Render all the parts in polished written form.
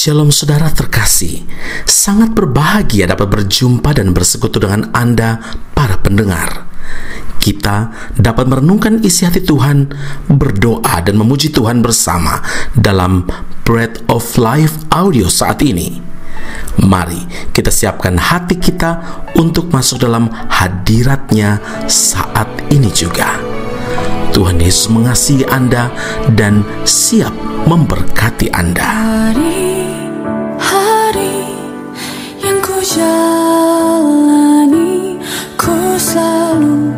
Shalom saudara terkasih, sangat berbahagia dapat berjumpa dan bersekutu dengan Anda para pendengar. Kita dapat merenungkan isi hati Tuhan, berdoa dan memuji Tuhan bersama dalam Bread of Life audio saat ini. Mari kita siapkan hati kita untuk masuk dalam hadirat-Nya saat ini juga. Tuhan Yesus mengasihi Anda dan siap memberkati Anda. Hari yang ku jalani, ku selalu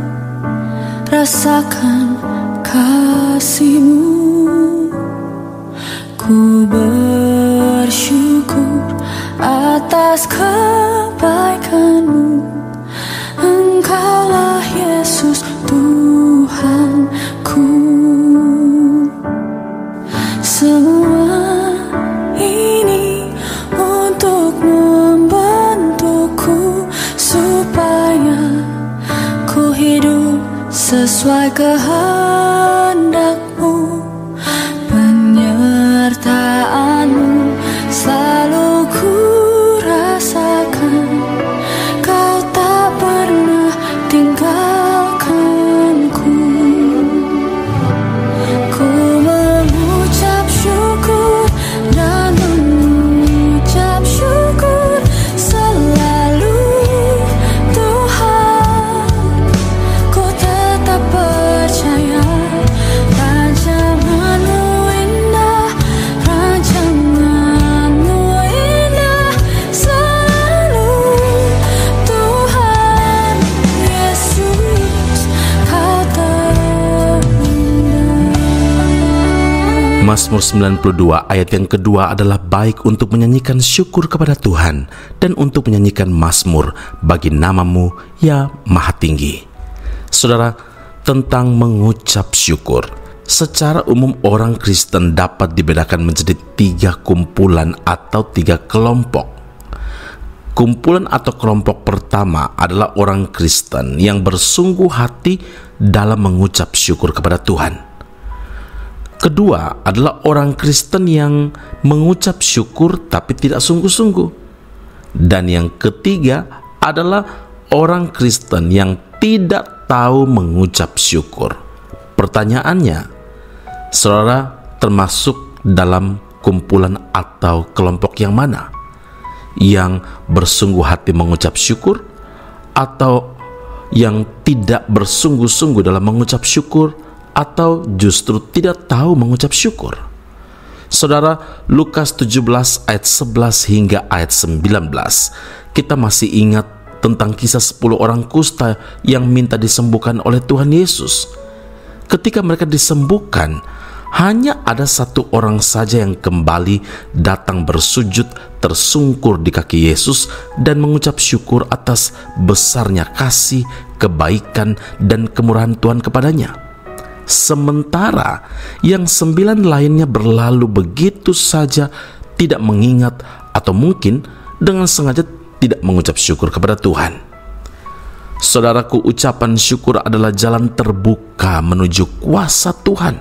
rasakan kasih-Mu. Ku bersyukur atas kebaikan-Mu. Engkaulah Yesus Tuhanku. Semua ini untuk membentukku supaya ku hidup sesuai kehendak-Mu. Penyertaan-Mu selalu ku rasakan. Kau tak pernah tinggalkanku. Ku mengucap syukur dan mengucap syukur selalu, Tuhan. Ku tetap percaya rancangan-Mu indah, rancangan-Mu indah selalu, Tuhan Yesus, Kau terindah. Mazmur 92 ayat yang kedua adalah baik untuk menyanyikan syukur kepada Tuhan dan untuk menyanyikan mazmur bagi nama-Mu ya Maha Tinggi. Saudara, tentang mengucap syukur, secara umum orang Kristen dapat dibedakan menjadi 3 kumpulan atau 3 kelompok. Kumpulan atau kelompok pertama adalah orang Kristen yang bersungguh hati dalam mengucap syukur kepada Tuhan. Kedua adalah orang Kristen yang mengucap syukur tapi tidak sungguh-sungguh. Dan yang ketiga adalah orang Kristen yang tidak tahu mengucap syukur. Pertanyaannya, saudara termasuk dalam kumpulan atau kelompok yang mana? Yang bersungguh hati mengucap syukur atau yang tidak bersungguh-sungguh dalam mengucap syukur, atau justru tidak tahu mengucap syukur? Saudara, Lukas 17 ayat 11 hingga ayat 19, kita masih ingat tentang kisah 10 orang kusta yang minta disembuhkan oleh Tuhan Yesus. Ketika mereka disembuhkan, hanya ada 1 orang saja yang kembali datang bersujud tersungkur di kaki Yesus dan mengucap syukur atas besarnya kasih, kebaikan, dan kemurahan Tuhan kepadanya. Sementara yang 9 lainnya berlalu begitu saja, tidak mengingat atau mungkin dengan sengaja tidak mengucap syukur kepada Tuhan. Saudaraku, ucapan syukur adalah jalan terbuka menuju kuasa Tuhan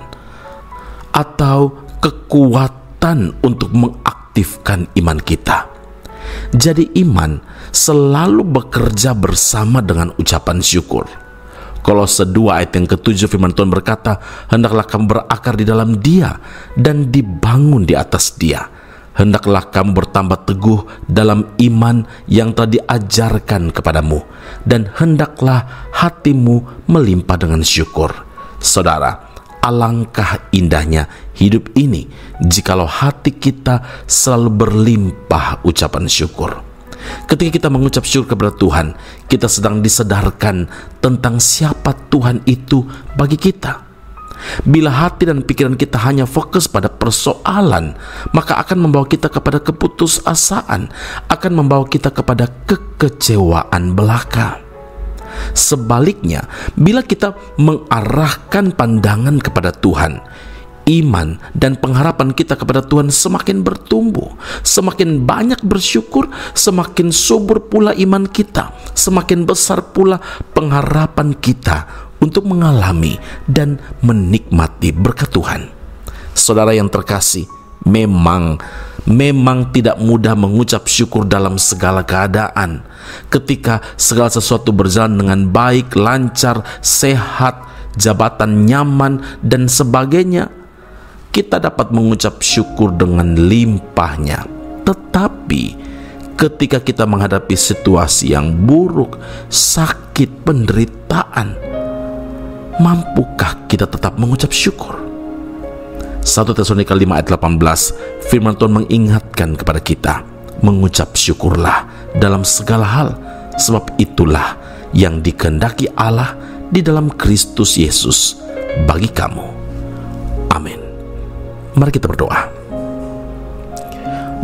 atau kekuatan untuk mengaktifkan iman kita. Jadi iman selalu bekerja bersama dengan ucapan syukur. Kolose 2 ayat yang ke-7 firman Tuhan berkata, hendaklah kamu berakar di dalam Dia dan dibangun di atas Dia. Hendaklah kamu bertambah teguh dalam iman yang telah diajarkan kepadamu, dan hendaklah hatimu melimpah dengan syukur. Saudara, alangkah indahnya hidup ini jikalau hati kita selalu berlimpah ucapan syukur. Ketika kita mengucap syukur kepada Tuhan, kita sedang disedarkan tentang siapa Tuhan itu bagi kita. Bila hati dan pikiran kita hanya fokus pada persoalan, maka akan membawa kita kepada keputusasaan, akan membawa kita kepada kekecewaan belaka. Sebaliknya, bila kita mengarahkan pandangan kepada Tuhan, iman dan pengharapan kita kepada Tuhan semakin bertumbuh, semakin banyak bersyukur, semakin subur pula iman kita, semakin besar pula pengharapan kita untuk mengalami dan menikmati berkat Tuhan. Saudara yang terkasih, memang Memang tidak mudah mengucap syukur dalam segala keadaan. Ketika segala sesuatu berjalan dengan baik, lancar, sehat, jabatan nyaman, dan sebagainya, kita dapat mengucap syukur dengan limpahnya. Tetapi ketika kita menghadapi situasi yang buruk, sakit, penderitaan, mampukah kita tetap mengucap syukur? 1 Tesalonika 5 ayat 18, firman Tuhan mengingatkan kepada kita, mengucap syukurlah dalam segala hal, sebab itulah yang dikehendaki Allah di dalam Kristus Yesus bagi kamu. Amin. Mari kita berdoa.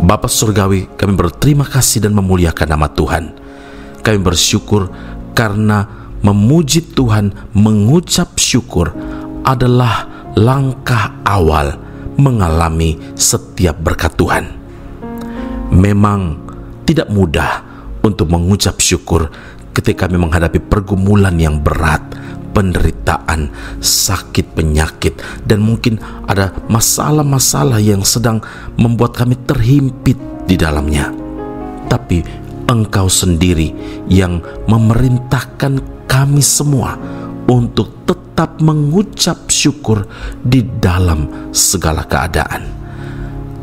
Bapa Surgawi, kami berterima kasih dan memuliakan nama Tuhan. Kami bersyukur karena memuji Tuhan, mengucap syukur adalah langkah awal mengalami setiap berkat Tuhan. Memang tidak mudah untuk mengucap syukur ketika kami menghadapi pergumulan yang berat, penderitaan, sakit, penyakit, dan mungkin ada masalah-masalah yang sedang membuat kami terhimpit di dalamnya. Tapi Engkau sendiri yang memerintahkan kami semua untuk tetap mengucap syukur di dalam segala keadaan.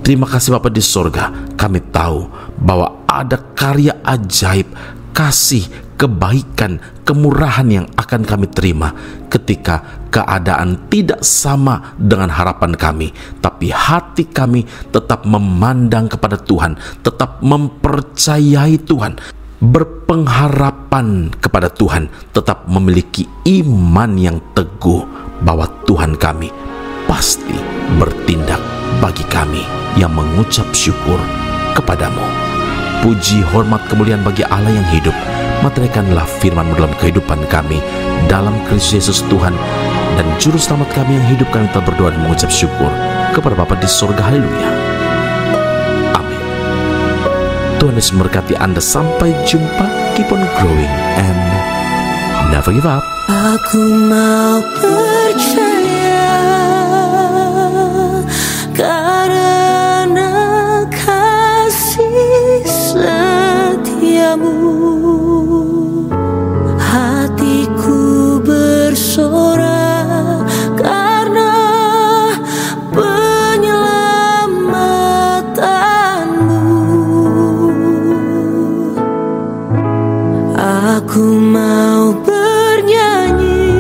Terima kasih Bapa di sorga, kami tahu bahwa ada karya ajaib, kasih, kebaikan, kemurahan yang akan kami terima ketika keadaan tidak sama dengan harapan kami, tapi hati kami tetap memandang kepada Tuhan, tetap mempercayai Tuhan, berpengharapan kepada Tuhan, tetap memiliki iman yang teguh bahwa Tuhan kami pasti bertindak bagi kami yang mengucap syukur kepadamu. Puji, hormat, kemuliaan bagi Allah yang hidup. Materaikanlah firman-Mu dalam kehidupan kami, dalam Kristus Yesus Tuhan dan Juru Selamat kami yang hidup. Kami telah berdoa dan mengucap syukur kepada Bapa di surga. Haleluya. Amin. Tuhan Yesus memberkati Anda. Sampai jumpa. Keep on growing and never give up. Aku mau percaya karena kasih setiamu. Hatiku bersorak karena penyelamatanmu. Aku mau bernyanyi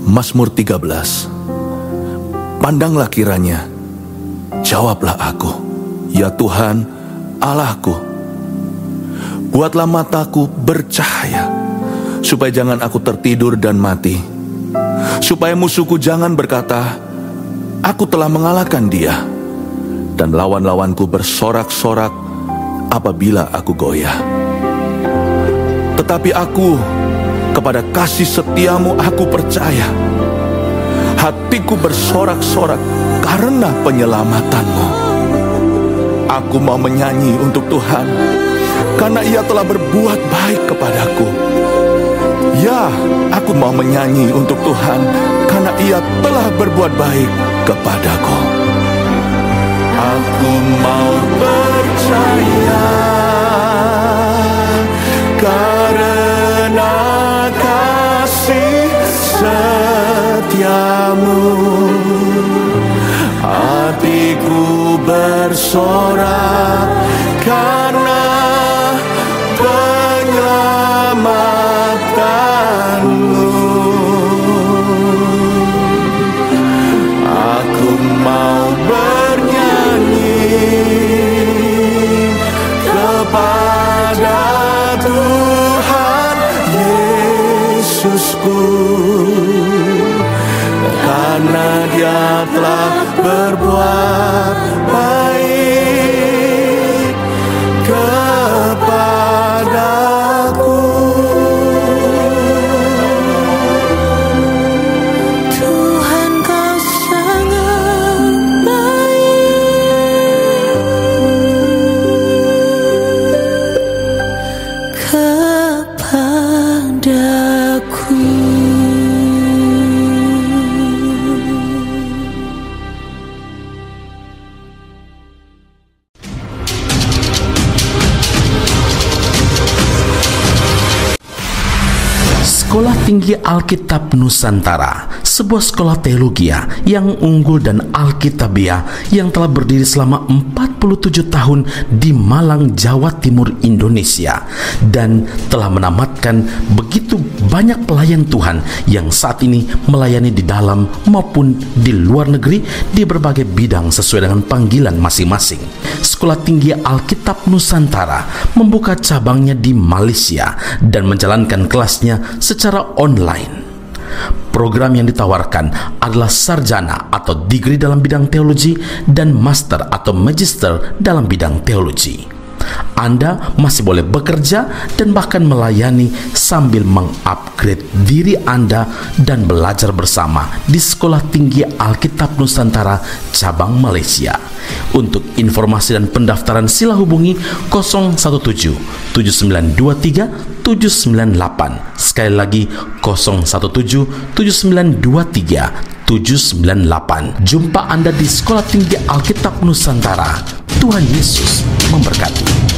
Mazmur 13. Pandanglah kiranya, jawablah aku, ya Tuhan Allahku. Buatlah mataku bercahaya, supaya jangan aku tertidur dan mati. Supaya musuhku jangan berkata, aku telah mengalahkan dia. Dan lawan-lawanku bersorak-sorak apabila aku goyah. Tetapi aku, kepada kasih setiamu aku percaya. Hatiku bersorak-sorak karena penyelamatanmu. Aku mau menyanyi untuk Tuhan, karena Ia telah berbuat baik kepadaku. Ya, aku mau menyanyi untuk Tuhan, karena Ia telah berbuat baik kepadaku. Aku mau percaya, karena kasih setiamu. Hatiku bersorak karena penyelamatanmu. Aku mau bernyanyi kepada Tuhan Yesusku, karena Dia telah berbuat baik kepadaku. Tuhan, Kau sangat baik kepadaku. Sekolah Tinggi Alkitab Nusantara, sebuah sekolah teologi yang unggul dan alkitabiah yang telah berdiri selama 47 tahun di Malang, Jawa Timur, Indonesia, dan telah menamatkan begitu banyak pelayan Tuhan yang saat ini melayani di dalam maupun di luar negeri di berbagai bidang sesuai dengan panggilan masing-masing. Sekolah Tinggi Alkitab Nusantara membuka cabangnya di Malaysia dan menjalankan kelasnya secara online. Program yang ditawarkan adalah sarjana atau degree dalam bidang teologi dan master atau magister dalam bidang teologi. Anda masih boleh bekerja dan bahkan melayani sambil mengupgrade diri Anda dan belajar bersama di Sekolah Tinggi Alkitab Nusantara cabang Malaysia. Untuk informasi dan pendaftaran sila hubungi 017 7923 798. Sekali lagi 017 7923 798. Jumpa Anda di Sekolah Tinggi Alkitab Nusantara. Tuhan Yesus memberkati.